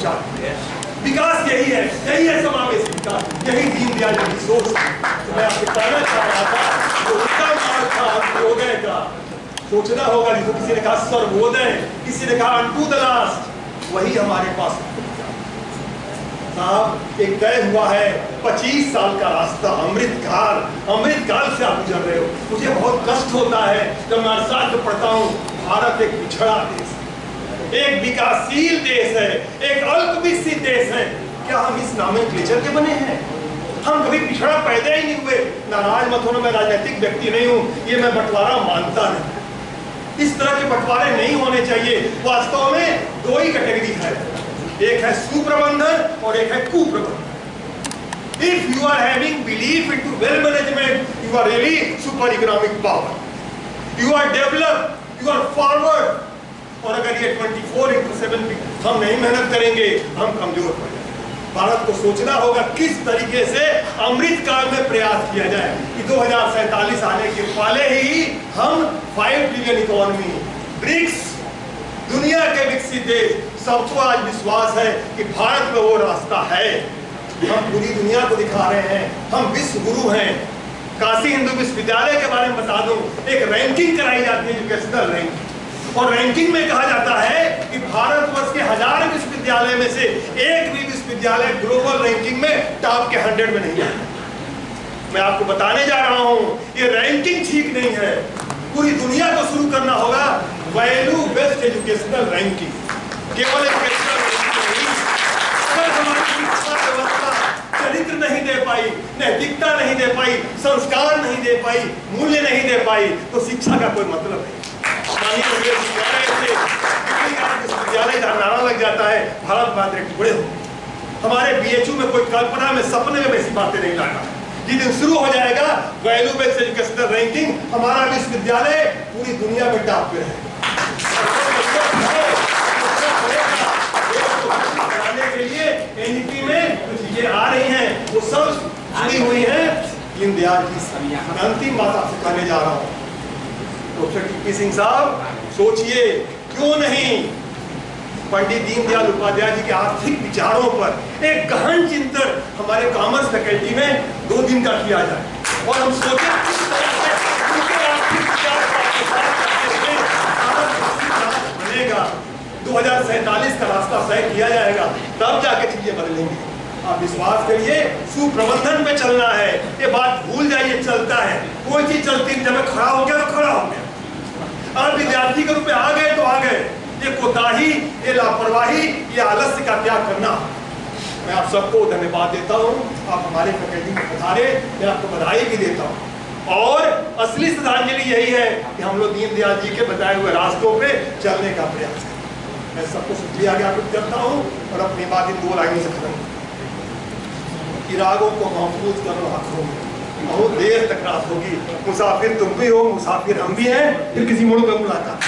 पहुंचाते हैं। विकास यही है समावेशी विकास, यही दीनदयाल जी की सोच। तो मैं आपसे कहना चाह रहा था, जो उनका मार्ग था अंत्योदय का, सोचना होगा। जिसको किसी ने कहा सर्वोदय, किसी ने कहा अनटू द लास्ट, वही हमारे पास साहब एक तय हुआ है 25 साल का रास्ता, अमृत काल से आप गुजर रहे हो। मुझे बहुत कष्ट होता है जब मैं अर्थशास्त्र पढ़ता हूँ। भारत एक पिछड़ा देश है, एक विकासशील देश है, एक अल्प विकसित देश है। क्या हम इस नॉमेनक्लेचर के बने हैं? हम कभी पिछड़ा पैदा ही नहीं हुए। नाराज मत होना, मैं राजनीतिक व्यक्ति नहीं हूँ, ये मैं बंटवारा मानता नहीं। इस तरह के बंटवारे नहीं होने चाहिए। वास्तव में दो ही कैटेगरी है, एक है सुप्रबंधन और एक है कुप्रबंधन। If you are having belief into well management, you are really super economic power. You are developed, you are forward. और अगर ये 24/7 हम नहीं मेहनत करेंगे, हम कमजोर पड़ जाएंगे। भारत को सोचना होगा किस तरीके से अमृत काल में प्रयास किया जाए कि 2047 आने के पहले ही हम 5 ट्रिलियन इकोनॉमी, ब्रिक्स, दुनिया के विकसित देश, सबको आज विश्वास है कि भारत में वो रास्ता है। हम पूरी दुनिया को दिखा रहे हैं, हम विश्व गुरु हैं। काशी हिंदू विश्वविद्यालय के बारे में बता दूं, एक रैंकिंग कराई जाती है, एजुकेशनल रैंकिंग, और रैंकिंग में कहा जाता है कि भारतवर्ष के 1000 विश्वविद्यालय में से एक भी विश्वविद्यालय ग्लोबल रैंकिंग में टॉप के 100 में नहीं आता। मैं आपको बताने जा रहा हूं, ये रैंकिंग ठीक नहीं है। पूरी दुनिया को शुरू करना होगा वैल्यू बेस्ड एजुकेशनल रैंकिंग। केवल एजुकेशनल रैंकिंग, अगर हमारी शिक्षा व्यवस्था चरित्र नहीं दे पाई, नैतिकता नहीं दे पाई, संस्कार नहीं दे पाई, मूल्य नहीं दे पाई, तो शिक्षा का कोई मतलब नहीं। विश्वविद्यालय नारा लग जाता है, भारत मात्र के टुकड़े हो। हमारे बीएचयू में कोई कल्पना में, सपने में ऐसी बातें नहीं लाना। जिस दिन शुरू हो जाएगा वैल्यू बेस्ड एजुकेशनल रैंकिंग, हमारा विश्वविद्यालय पूरी दुनिया में टॉप पे है। के लिए एनईपी में कुछ चीजें आ रही हैं, वो सब जुड़ी हुई हैं दीनदयाल जी से। अंतिम बात आपसे कहने जा रहा हूँ, प्रोफेसर टीपी सिंह साहब, सोचिए क्यों नहीं पंडित दीनदयाल उपाध्याय जी के आर्थिक विचारों पर एक गहन चिंतन हमारे कॉमर्स फैकल्टी में 2 दिन का किया जाए, और हम सोचें किस तरह से उनके आर्थिक विचार बनेगा। 2047 का रास्ता तय किया जाएगा, तब जाके चीजें बदलेंगी। आप विश्वास करिए, सुप्रबंधन पे चलना है। ये बात भूल जाइए, चलता है, कोई चीज चलती नहीं। जब खड़ा हो गया तो खड़ा हो गया। आप विद्यार्थी के रूप में आ गए तो आ गए। ये कोताही, ये लापरवाही, ये आलस्य का त्याग करना। मैं आप सबको धन्यवाद देता हूँ। आप हमारे फैकल्टी में पधारे, मैं आपको बधाई भी देता हूँ। और असली श्रद्धांजलि यही है कि हम लोग दीनदयाल जी के बताए हुए रास्तों पे चलने का प्रयास करें। मैं सबको शुक्रिया ज्ञापित करता हूँ और अपनी बात इन 2 लाइनों से खत्म कि रागों को महफूज करो आँखों में, बहुत देर तक रात होगी। मुसाफिर तुम भी हो, मुसाफिर हम भी हैं। फिर किसी मोड़ पे मुलाकात।